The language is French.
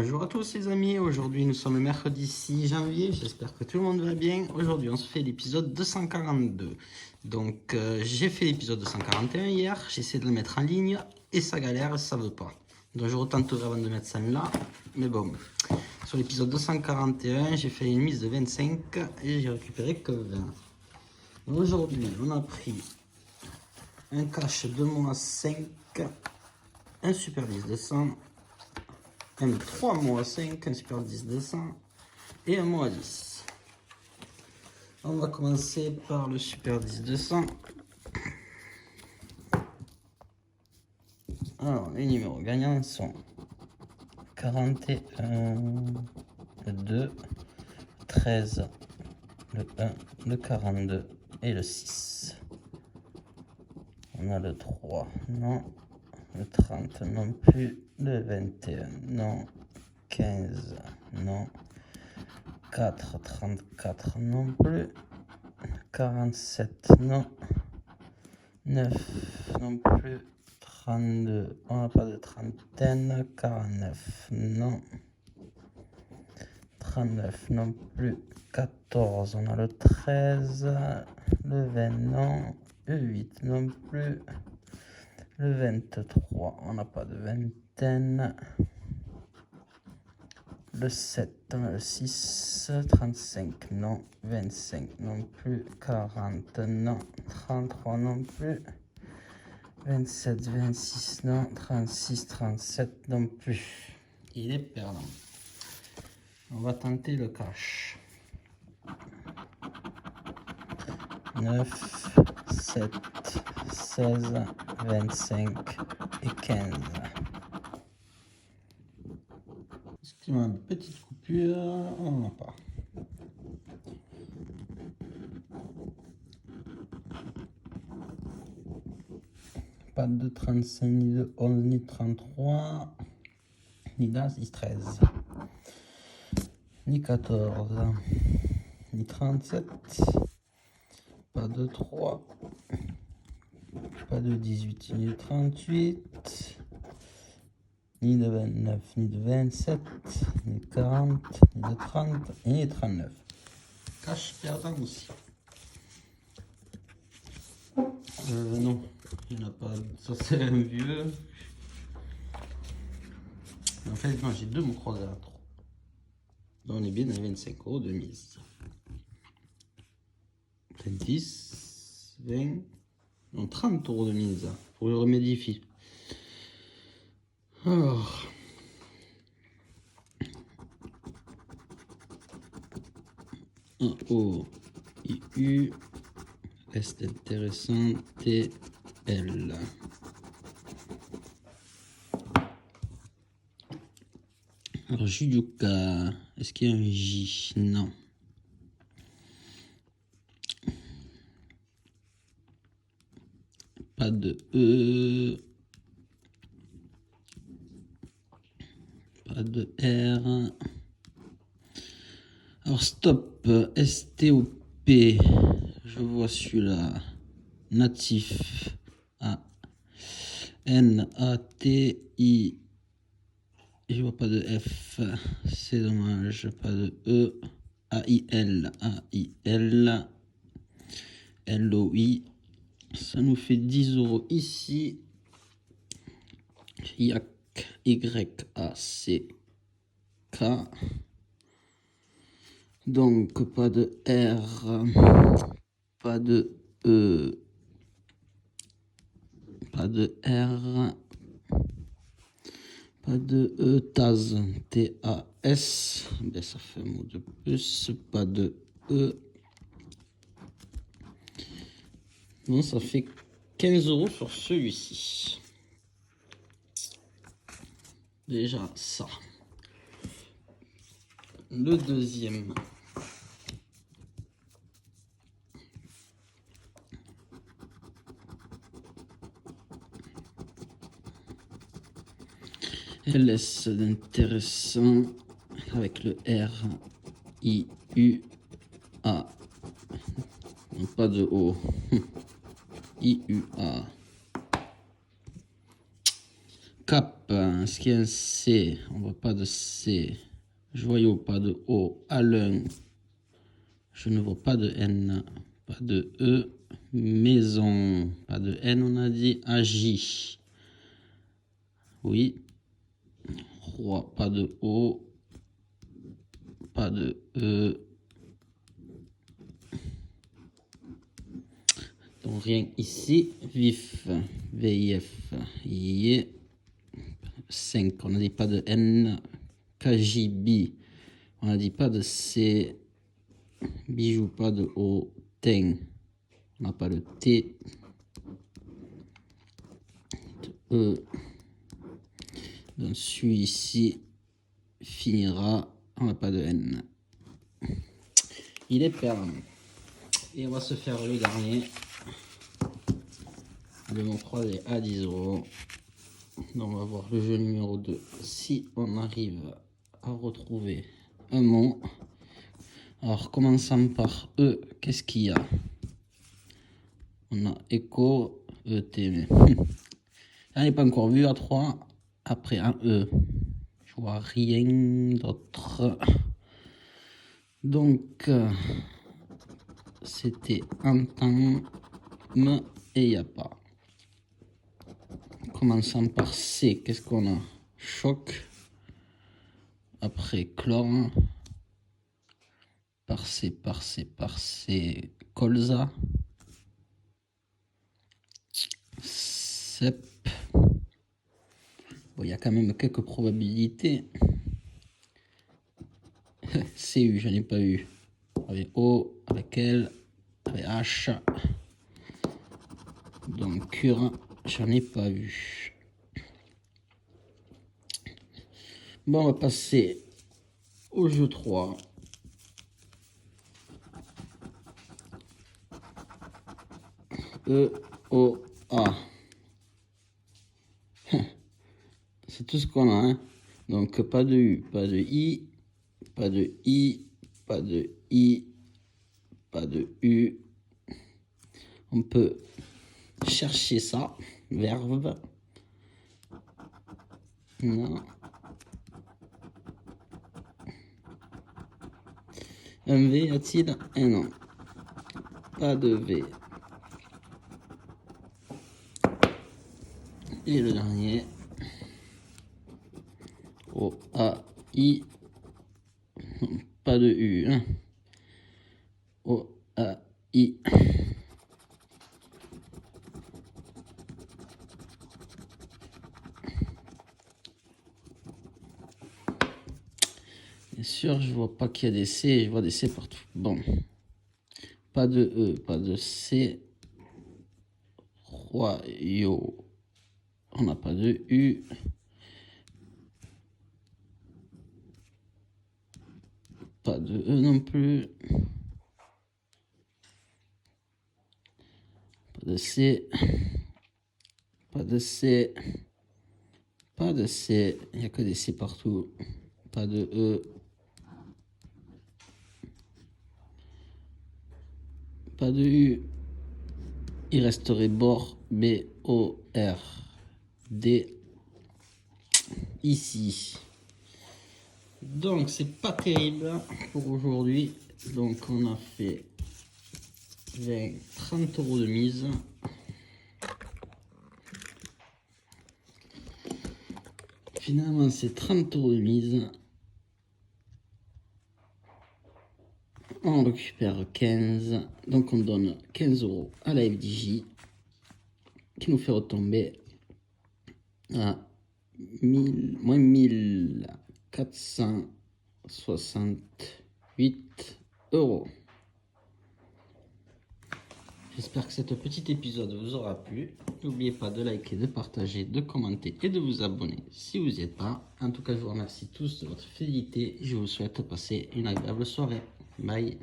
Bonjour à tous les amis, aujourd'hui nous sommes le mercredi 6 janvier, j'espère que tout le monde va bien. Aujourd'hui on se fait l'épisode 242. Donc j'ai fait l'épisode 241 hier, j'ai essayé de le mettre en ligne et ça galère, ça veut pas. Donc je retenterai avant de mettre ça là, mais bon. Sur l'épisode 241 j'ai fait une mise de 25 et j'ai récupéré que 20. Aujourd'hui on a pris un cash 2/5, un super 10 de 100, un 3/5, un super 10 de 100 et un -10. On va commencer par le super 10 de 100. Alors, les numéros gagnants sont 41, le 2, 13, le 1, le 42 et le 6. On a le 3, non. Le 30, non plus. Le 21, non. 15, non. 4, 34, non plus. 47, non. 9, non plus. 32, on n'a pas de trentaine. 49, non. 39, non plus. 14, on a le 13. Le 20, non. Le 8, non plus. Le 23, on n'a pas de vingtaine. Le 7, on a le 6, 35, non, 25, non plus, 40, non, 33, non plus, 27, 26, non, 36, 37, non plus. Il est perdant. On va tenter le cash. 9, 7, 16, 25 et 15. Excusez-moi, une petite coupure, on n'en a pas. Pas de 35, ni de 11, ni de 33, ni d'As, ni 13, ni 14, ni 37, pas de 3, pas de 18, ni de 38, ni de 29, ni de 27, ni de 40, ni de 30, ni de 39. Cash perdant aussi. Non, il n'y en a pas. Ça c'est un vieux. En fait, non, j'ai deux mots croisés à 3. Donc on est bien à 25 € de mise. 10, 20, non, 30 € de mise pour le remédifier. Alors, un O, I, U, reste intéressant, T, L. Alors, Judoka, est-ce qu'il y a un J? Non. Pas de E. Pas de R. Alors, stop, S-T-O-P. Je vois celui-là. Natif. A. N-A-T-I. Je vois pas de F. C'est dommage. Pas de E. A-I-L. A-I-L. L-O-I. Ça nous fait 10 € ici. Y-A-C. Y-A-C-K. Donc, pas de R. Pas de E. Pas de R. Pas de E. Taz. T-A-S. Ben, ça fait un mot de plus. Pas de E. Non, ça fait 15 € sur celui-ci. Déjà ça. Le deuxième. LS d'intéressant avec le R, I, U, A. Non, pas de O. I, U, A. Cap, est-ce qu'il y a un C? On voit pas de C. Joyau, pas de O. Alain, je ne vois pas de N. Pas de E. Maison, pas de N, on a dit. Agi, oui. Roi, pas de O. Pas de E. Donc rien ici. Vif, VIF, y 5, on n'a dit pas de N. KJB, on n'a dit pas de C. Bijou, pas de O. Ten, on n'a pas de T. E. Donc celui-ci finira, on n'a pas de N. Il est permis. Et on va se faire le dernier. Le mot 3D à 10 €. Donc on va voir le jeu numéro 2. Si on arrive à retrouver un mot. Alors commençant par E, qu'est-ce qu'il y a? On a écho, ET, mais j'en ai pas encore vu à 3. Après un E, je vois rien d'autre. Donc c'était un temps et il n'y a pas. Commençant par C, qu'est-ce qu'on a? Choc. Après chlore. Par C, colza. Cep. Bon, il y a quand même quelques probabilités. CU, j'en ai pas eu. Avec O, avec L, avec H. Donc cure, j'en ai pas vu. Bon, on va passer au jeu 3. E, O, A. C'est tout ce qu'on a. Hein. Donc pas de U, pas de I, pas de I, pas de I, pas de U. On peut chercher ça. Verbe. Non. Un V a-t-il un nom? Pas de V. Et le dernier. O, A, I. Pas de U. Hein. O, A, I. Bien sûr, je vois pas qu'il y a des C, je vois des C partout. Bon. Pas de E, pas de C. Royaux. On n'a pas de U. Pas de E non plus. Pas de C. Pas de C. Pas de C. Il n'y a que des C partout. Pas de E. Pas de U. Il resterait bord, B-O-R. D. Ici. Donc c'est pas terrible pour aujourd'hui. Donc on a fait 20, 30 € de mise. Finalement c'est 30 € de mise. On récupère 15. Donc on donne 15 € à la FDJ. Qui nous fait retomber à moins 1468 €. J'espère que cet petit épisode vous aura plu. N'oubliez pas de liker, de partager, de commenter et de vous abonner si vous n'y êtes pas. En tout cas, je vous remercie tous de votre fidélité. Je vous souhaite de passer une agréable soirée. Bye.